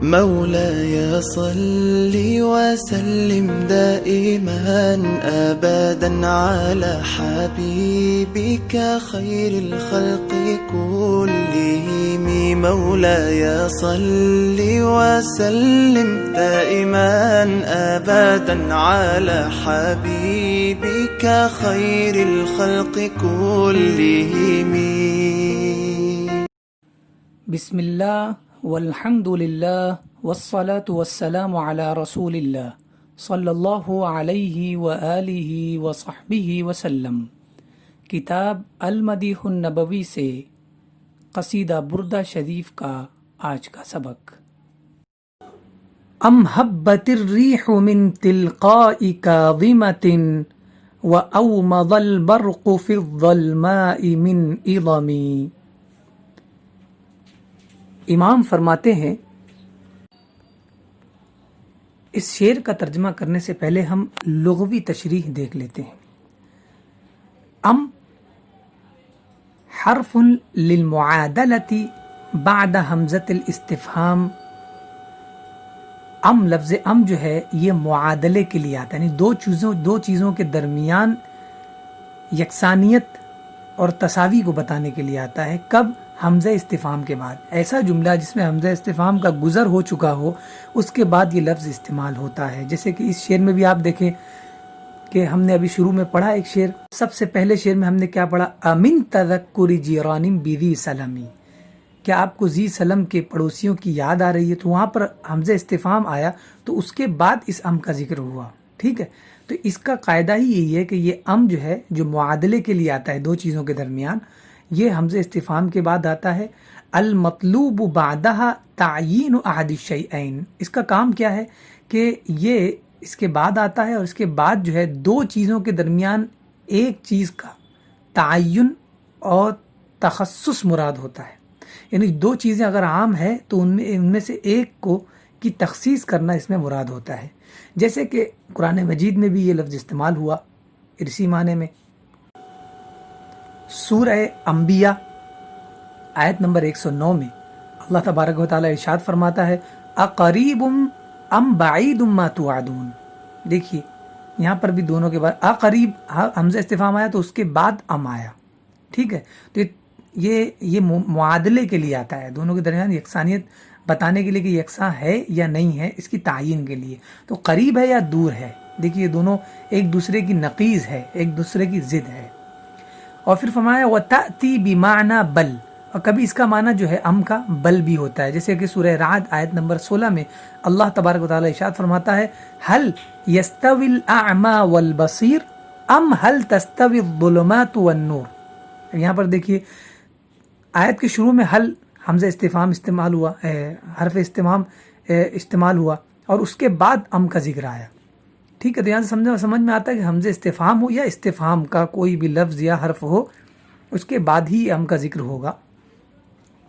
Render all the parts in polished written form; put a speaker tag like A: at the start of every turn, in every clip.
A: مولاي صل وسلم دائما أبدا على حبيبك خير الخلق كلهم. مولاي صل وسلم دائما أبدا على حبيبك خير الخلق كلهم.
B: بسم اللہ والحمد للہ والصلاة والسلام علی رسول اللہ صلی اللہ علیہ وآلہ وصحبہ وسلم. کتاب المدیح النبوی سے قصیدہ بردہ شریف کا آج کا سبق. ام حبت الریح من تلقاء کاظمۃ واومض البرق فی الظلماء من اضمی. امام فرماتے ہیں، اس شعر کا ترجمہ کرنے سے پہلے ہم لغوی تشریح دیکھ لیتے ہیں. ام حرف للمعادلۃ بعد حمزۃ الاستفہام. ام لفظ ام جو ہے یہ معادلے کے لیے آتا ہے، یعنی دو چیزوں کے درمیان یکسانیت اور تساوی کو بتانے کے لیے آتا ہے. کب؟ حمزہ استفہام کے بعد. ایسا جملہ جس میں حمزہ استفہام کا گزر ہو چکا ہو اس کے بعد یہ لفظ استعمال ہوتا ہے. جیسے کہ اس شعر میں بھی آپ دیکھیں کہ ہم نے ابھی شروع میں پڑھا ایک شعر، سب سے پہلے شعر میں ہم نے کیا پڑھا؟ امن تذکر جیران بذی سلمی. کیا آپ کو ذی سلم کے پڑوسیوں کی یاد آ رہی ہے؟ تو وہاں پر حمزہ استفہام آیا تو اس کے بعد اس ام کا ذکر ہوا. ٹھیک ہے، تو اس کا قاعدہ ہی یہی ہے کہ یہ ام جو ہے جو معادلے کے لیے آتا ہے دو چیزوں کے درمیان، یہ حمزہ استفہام کے بعد آتا ہے. المطلوب بعدها تعیین احد الشیئین. اس کا کام کیا ہے کہ یہ اس کے بعد آتا ہے اور اس کے بعد جو ہے دو چیزوں کے درمیان ایک چیز کا تعین اور تخصص مراد ہوتا ہے. یعنی دو چیزیں اگر عام ہے تو ان میں سے ایک کو کی تخصیص کرنا اس میں مراد ہوتا ہے. جیسے کہ قرآن مجید میں بھی یہ لفظ استعمال ہوا اسی معنی میں. سورہ انبیاء آیت نمبر 109 میں اللہ تبارک و تعالی ارشاد فرماتا ہے اقریب ام بعید ما توعدون. دیکھیے یہاں پر بھی دونوں کے بعد اقریب حمزہ استفہام آیا تو اس کے بعد ام آیا. ٹھیک ہے، تو یہ معادلے کے لیے آتا ہے، دونوں کے درمیان یکسانیت بتانے کے لیے کہ یکساں ہے یا نہیں ہے، اس کی تعین کے لیے. تو قریب ہے یا دور ہے، دیکھیے دونوں ایک دوسرے کی نقیض ہے، ایک دوسرے کی ضد ہے. اور پھر فرمایا وَتَأْتِي بِمَعْنَى بَل. اور کبھی اس کا معنی جو ہے ام کا بل بھی ہوتا ہے. جیسے کہ سورہ رعد آیت نمبر 16 میں اللہ تبارک و تعالی ارشاد فرماتا ہے هَلْ يَسْتَوِي الْأَعْمَى وَالْبَصِيرُ أَمْ هَلْ تَسْتَوِي الظُّلُمَاتُ وَالنُّورُ. یہاں پر دیکھیے آیت کے شروع میں حل حمزہ استفہام استعمال ہوا، حرف استفہام استعمال ہوا اور اس کے بعد ام کا ذکر آیا. ٹھیک ہے، تو یہاں سے سمجھ میں آتا ہے کہ حمزہ استفہام ہو یا استفہام کا کوئی بھی لفظ یا حرف ہو اس کے بعد ہی ام کا ذکر ہوگا.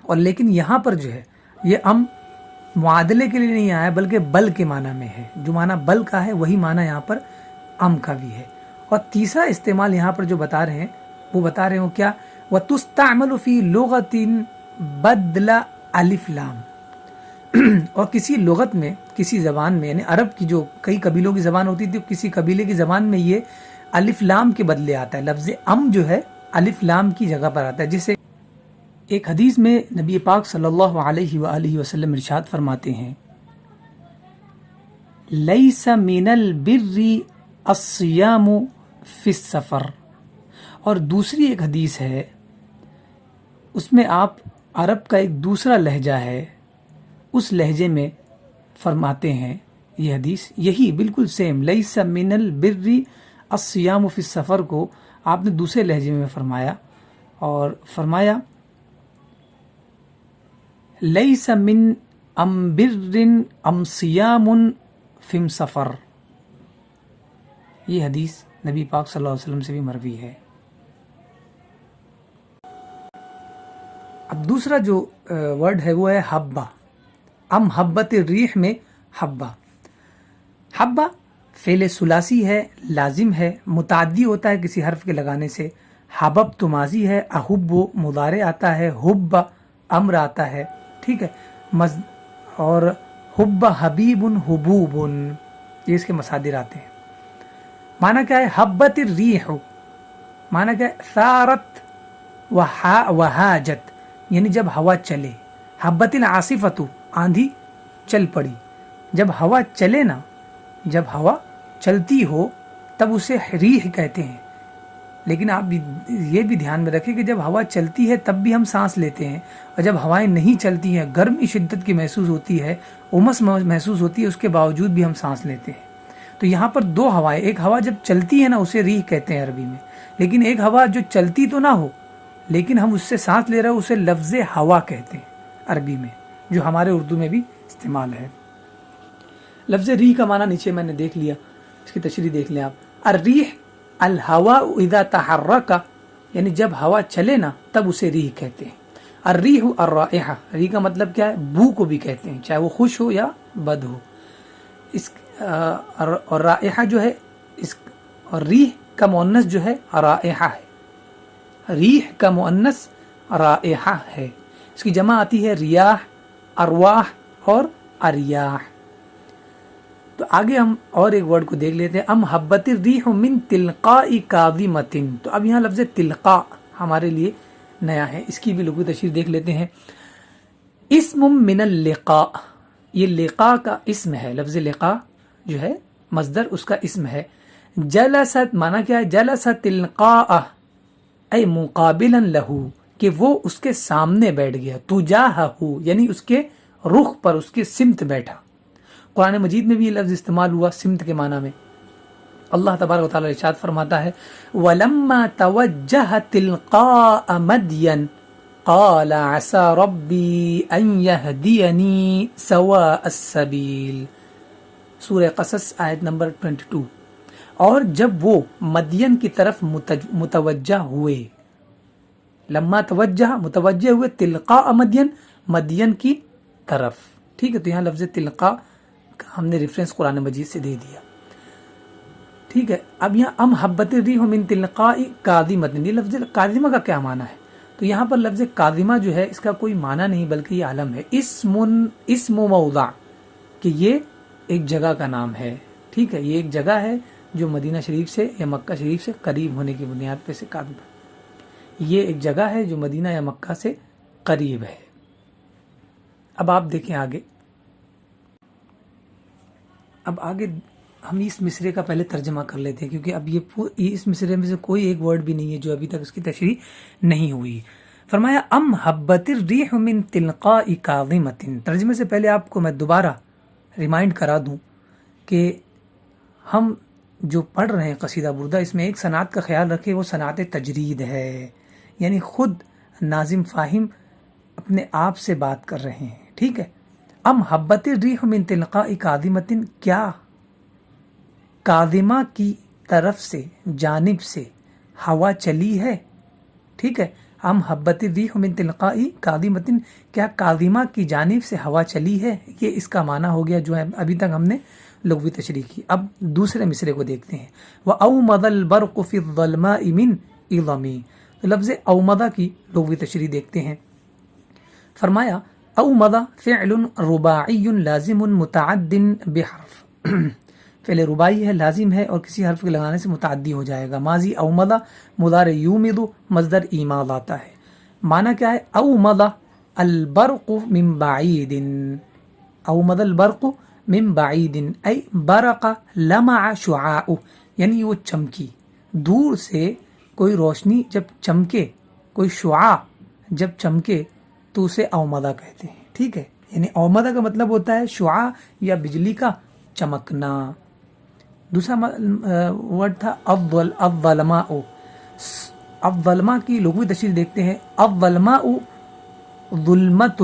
B: اور لیکن یہاں پر جو ہے یہ ام معادلے کے لیے نہیں آیا بلکہ بل کے معنی میں ہے. جو معنی بل کا ہے وہی معنی یہاں پر ام کا بھی ہے. اور تیسرا استعمال یہاں پر جو بتا رہے ہیں وہ بتا رہے ہوں کیا؟ وَتُسْتَعْمَلُ فِي لُغَةٍ بَدْلَ الف لام. اور کسی لغت میں کسی زبان میں، یعنی عرب کی جو کئی قبیلوں کی زبان ہوتی تھی، کسی قبیلے کی زبان میں یہ الف لام کے بدلے آتا ہے. لفظ ام جو ہے الف لام کی جگہ پر آتا ہے. جسے ایک حدیث میں نبی پاک صلی اللہ علیہ وآلہ وسلم ارشاد فرماتے ہیں لیس من البر الصیام فی السفر. اور دوسری ایک حدیث ہے اس میں آپ عرب کا ایک دوسرا لہجہ ہے اس لہجے میں فرماتے ہیں یہ حدیث یہی بالکل سیم لیس من البر الصیام فی السفر کو آپ نے دوسرے لہجے میں فرمایا اور فرمایا لیس من ام بر ام صیام فی سفر. یہ حدیث نبی پاک صلی اللہ علیہ وسلم سے بھی مروی ہے. اب دوسرا جو ورڈ ہے وہ ہے حبہ. ام حبت الریح میں حبہ. حبہ فعل ثلاثی ہے، لازم ہے، متعدی ہوتا ہے کسی حرف کے لگانے سے. حبب تو ماضی ہے، احب مضارع آتا ہے، حب امر آتا ہے. ٹھیک ہے، اور حب حبیب حبوب، یہ اس کے مصادر آتے ہیں. معنی کیا ہے؟ حبت الریح، معنی کیا ہے؟ ثارت وہاجت، یعنی جب ہوا چلے. حبت العاصفۃ، آندھی چل پڑی. جب ہوا چلے نا، جب ہوا چلتی ہو تب اسے ریح کہتے ہیں. لیکن آپ یہ بھی دھیان میں رکھیں کہ جب ہوا چلتی ہے تب بھی ہم سانس لیتے ہیں، اور جب ہوائیں نہیں چلتی ہیں، گرمی شدت کی محسوس ہوتی ہے، امس محسوس ہوتی ہے، اس کے باوجود بھی ہم سانس لیتے ہیں. تو یہاں پر دو ہوائیں، ایک ہوا جب چلتی ہے نا اسے ریح کہتے ہیں عربی میں، لیکن ایک ہوا جو چلتی تو نہ ہو لیکن ہم اس سے سانس لے رہے ہیں اسے لفظ ہوا کہتے ہیں عربی میں، جو ہمارے اردو میں بھی استعمال ہے. لفظ ریح کا معنی نیچے میں نے دیکھ لیا، اس کی تشریح دیکھ لیں آپ. الریح الہوا اذا تحرک، یعنی جب ہوا چلے نا تب اسے ریح کہتے ہیں. الریح الرائحہ، ریح کا مطلب کیا ہے؟ بو کو بھی کہتے ہیں، چاہے وہ خوش ہو یا بد ہو. اس اور رائحہ جو ہے اس، اور ریح کا مؤنث جو ہے رائحہ ہے. ریح کا مؤنث رائحہ ہے. اس کی جمع آتی ہے ریاح، ارواح اور اریاح. تو آگے ہم اور ایک ورڈ کو دیکھ لیتے ہیں. ام حبت الریح من تلقاء کاظمۃ. تو اب یہاں لفظ تلقاء ہمارے لیے نیا ہے، اس کی بھی لغوی تشریح دیکھ لیتے ہیں. اسم من اللقاء، یہ لقاء کا اسم ہے. لفظ لقاء جو ہے مصدر، اس کا اسم ہے. جلست، معنی کیا ہے؟ جلس تلقاء اے مقابلا لہو، کہ وہ اس کے سامنے بیٹھ گیا. تجاہہ، یعنی اس کے رخ پر، اس کے سمت بیٹھا. قرآن مجید میں بھی یہ لفظ استعمال ہوا سمت کے معنی میں. اللہ تبارک و تعالی ارشاد فرماتا ہے وَلَمَّا تَوَجَّهَ تِلْقَاءَ مَدْيَنَ قَالَ عَسَى رَبِّي أَن يَهْدِيَنِي سَوَاءَ السَّبِيلِ. سورہ قصص آیت نمبر 22. اور جب وہ مدین کی طرف متوجہ ہوئے، لما توجہ، متوجہ ہوئے تلقاء مدین، مدین کی طرف. ٹھیک ہے، تو یہاں لفظ تلقاء کا ہم نے ریفرنس قرآن مجید سے دے دیا. ٹھیک ہے، اب یہاں ام حبت الریح من تلقاء کاظمۃ، یہ لفظ کاظمہ کا کیا معنی ہے؟ تو یہاں پر لفظ کاظمہ جو ہے اس کا کوئی معنی نہیں بلکہ یہ عالم ہے. اسم موضع، کہ یہ ایک جگہ کا نام ہے. ٹھیک ہے، یہ ایک جگہ ہے جو مدینہ شریف سے یا مکہ شریف سے قریب ہونے کی بنیاد پہ سے کاظمہ، یہ ایک جگہ ہے جو مدینہ یا مکہ سے قریب ہے. اب آپ دیکھیں آگے. اب آگے ہم اس مصرے کا پہلے ترجمہ کر لیتے ہیں، کیونکہ اب یہ اس مصرے میں سے کوئی ایک ورڈ بھی نہیں ہے جو ابھی تک اس کی تشریح نہیں ہوئی. فرمایا ام حبت الریح من تلقاء کاظمۃ. ترجمے سے پہلے آپ کو میں دوبارہ ریمائنڈ کرا دوں کہ ہم جو پڑھ رہے ہیں قصیدہ بردہ، اس میں ایک صنعت کا خیال رکھے، وہ صنعت تجرید ہے، یعنی خود ناظم فاہم اپنے آپ سے بات کر رہے ہیں. ٹھیک ہے، ام حبت الریح من تلقاء کاظمۃ، کیا کاظمہ کی طرف سے، جانب سے ہوا چلی ہے. ٹھیک ہے، ام حبت الریح من تلقاء کاظمۃ، کیا کاظمہ کی جانب سے ہوا چلی ہے. یہ اس کا معنی ہو گیا جو ہے ابھی تک ہم نے لغوی تشریح کی. اب دوسرے مصرے کو دیکھتے ہیں. وَأَوْمَضَ الْبَرْقُ فِي الظَّلْمَاءِ مِنْ إِظَمِ. لفظ اومدہ کی لغوی تشریح دیکھتے ہیں. فرمایا اومدہ فعل رباعی لازم متعد بحرف. فعل رباعی ہے، لازم ہے اور کسی حرف کے لگانے سے متعدی ہو جائے گا. ماضی اومدہ، مضارع یومد، مصدر ایماد آتا ہے. معنی کیا ہے؟ اومدہ البرق من بعید، اومد البرق من بعید ای برق لمع شعاع، یعنی وہ چمکی. دور سے کوئی روشنی جب چمکے، کوئی شعاع جب چمکے تو اسے اومدہ کہتے ہیں. ٹھیک ہے، یعنی اومدہ کا مطلب ہوتا ہے شعاع یا بجلی کا چمکنا. دوسرا ورڈ تھا الظلماء. الظلماء کی لغوی تشریح دیکھتے ہیں. الظلماء ظلمۃ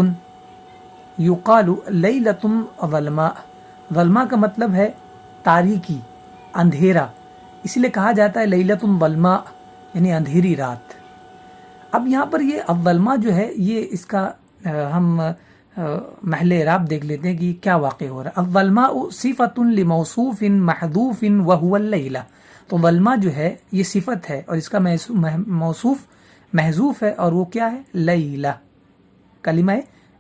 B: یقال لیلۃ ظلماء. ظلماء کا مطلب ہے تاریکی، اندھیرا، اس لیے کہا جاتا ہے لیلۃ ظلماء، یعنی اندھیری رات. اب یہاں پر یہ الظلماء جو ہے، یہ اس کا ہم محل اعراب دیکھ لیتے ہیں کہ کیا واقع ہو رہا ہے. الظلماء صفۃ لموصوف محذوف وهو اللیلہ. تو ظلماء جو ہے یہ صفت ہے اور اس کا موصوف محذوف ہے، اور وہ کیا ہے؟ لیلہ، کلمہ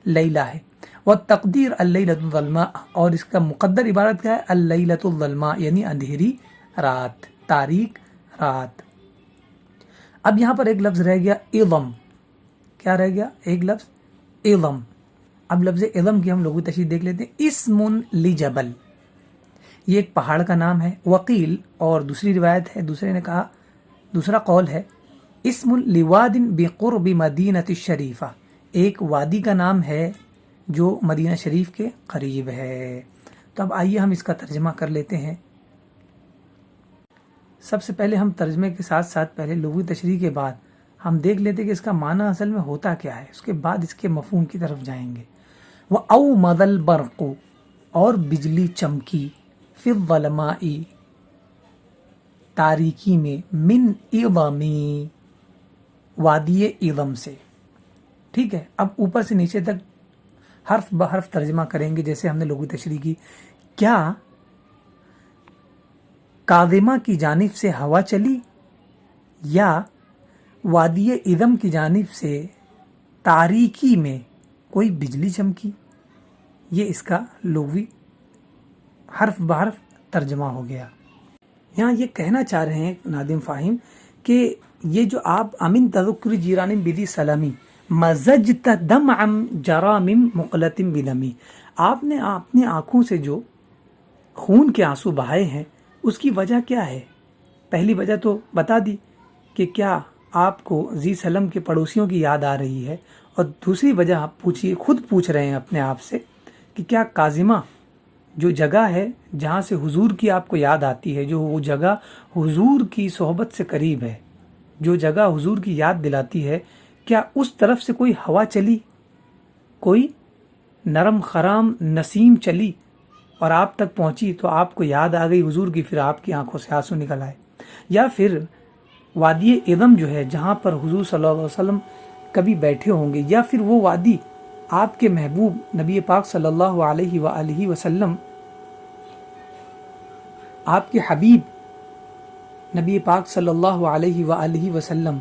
B: لیلہ ہے. والتقدیر اللیلۃ الظلماء، اور اس کا مقدر عبارت کیا ہے؟ اللیلۃ الظلماء یعنی اندھیری رات، تاریک رات۔ اب یہاں پر ایک لفظ رہ گیا عظم، کیا رہ گیا؟ ایک لفظ عظم۔ اب لفظ عظم کی ہم لوگ تشریح دیکھ لیتے ہیں۔ اسم لجبل، یہ ایک پہاڑ کا نام ہے۔ وقیل، اور دوسری روایت ہے، دوسرے نے کہا، دوسرا قول ہے، اسم لواد بقرب مدینہ الشریفہ، ایک وادی کا نام ہے جو مدینہ شریف کے قریب ہے۔ تو اب آئیے ہم اس کا ترجمہ کر لیتے ہیں۔ سب سے پہلے ہم ترجمے کے ساتھ ساتھ پہلے لغوی تشریح کے بعد ہم دیکھ لیتے کہ اس کا معنی اصل میں ہوتا کیا ہے، اس کے بعد اس کے مفہوم کی طرف جائیں گے۔ وَأَوْمَضَ الْبَرْقُ، اور بجلی چمکی، فِي الظَّلْمَاءِ، تاریکی میں، من اِظَمِ، وادی اِظم سے۔ ٹھیک ہے، اب اوپر سے نیچے تک حرف بحرف ترجمہ کریں گے جیسے ہم نے لغوی تشریح کی۔ کیا کاظمہ کی جانب سے ہوا چلی، یا وادی اِظم کی جانب سے تاریکی میں کوئی بجلی چمکی؟ یہ اس کا لغوی حرف بحرف ترجمہ ہو گیا۔ یہاں یہ کہنا چاہ رہے ہیں نادم فاہم کہ یہ جو آپ امن تذکر جیران بدی سلامی مزجت دمعا جرام مقلت بدمی، آپ نے اپنی آنکھوں سے جو خون کے آنسو بہائے ہیں اس کی وجہ کیا ہے؟ پہلی وجہ تو بتا دی کہ کیا آپ کو ذی سلم کے پڑوسیوں کی یاد آ رہی ہے، اور دوسری وجہ آپ خود پوچھ رہے ہیں اپنے آپ سے کہ کیا کاظمہ جو جگہ ہے جہاں سے حضور کی آپ کو یاد آتی ہے، جو وہ جگہ حضور کی صحبت سے قریب ہے، جو جگہ حضور کی یاد دلاتی ہے، کیا اس طرف سے کوئی ہوا چلی، کوئی نرم خرام نسیم چلی اور آپ تک پہنچی تو آپ کو یاد آ گئی حضور کی، پھر آپ کی آنکھوں سے آنسو نکل آئے؟ یا پھر وادی اِظم جو ہے جہاں پر حضور صلی اللہ علیہ وسلم کبھی بیٹھے ہوں گے، یا پھر وہ وادی آپ کے محبوب نبی پاک صلی اللہ علیہ وآلہ وسلم، آپ کے حبیب نبی پاک صلی اللہ علیہ وآلہ وسلم،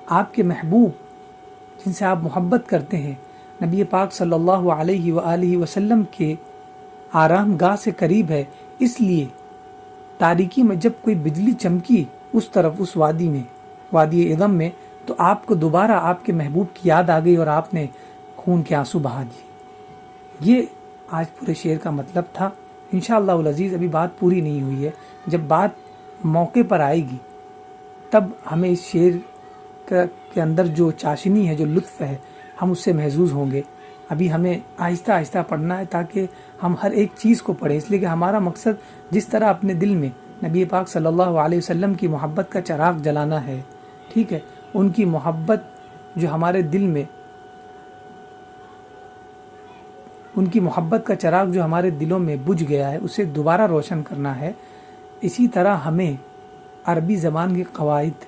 B: آپ کے محبوب جن سے آپ محبت کرتے ہیں، نبی پاک صلی اللہ علیہ وآلہ وسلم کے آرام گاہ سے قریب ہے، اس لیے تاریکی میں جب کوئی بجلی چمکی اس طرف، اس وادی میں، وادی اِظم میں، تو آپ کو دوبارہ آپ کے محبوب کی یاد آ گئی اور آپ نے خون کے آنسو بہا دیے۔ یہ آج پورے شعر کا مطلب تھا۔ انشاءاللہ العزیز ابھی بات پوری نہیں ہوئی ہے، جب بات موقع پر آئے گی تب ہمیں اس شعر کے اندر جو چاشنی ہے، جو لطف ہے، ہم اس سے محظوظ ہوں گے۔ ابھی ہمیں آہستہ آہستہ پڑھنا ہے تاکہ ہم ہر ایک چیز کو پڑھیں، اس لیے کہ ہمارا مقصد جس طرح اپنے دل میں نبی پاک صلی اللہ علیہ وسلم کی محبت کا چراغ جلانا ہے، ٹھیک ہے، ان کی محبت جو ہمارے دل میں، ان کی محبت کا چراغ جو ہمارے دلوں میں بجھ گیا ہے اسے دوبارہ روشن کرنا ہے، اسی طرح ہمیں عربی زبان کے قواعد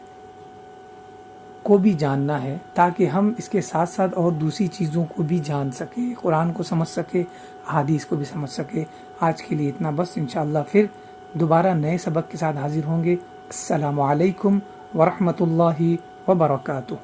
B: کو بھی جاننا ہے تاکہ ہم اس کے ساتھ ساتھ اور دوسری چیزوں کو بھی جان سکیں، قرآن کو سمجھ سکیں، احادیث کو بھی سمجھ سکیں۔ آج کے لیے اتنا بس، انشاءاللہ پھر دوبارہ نئے سبق کے ساتھ حاضر ہوں گے۔ السلام علیکم ورحمۃ اللہ وبرکاتہ۔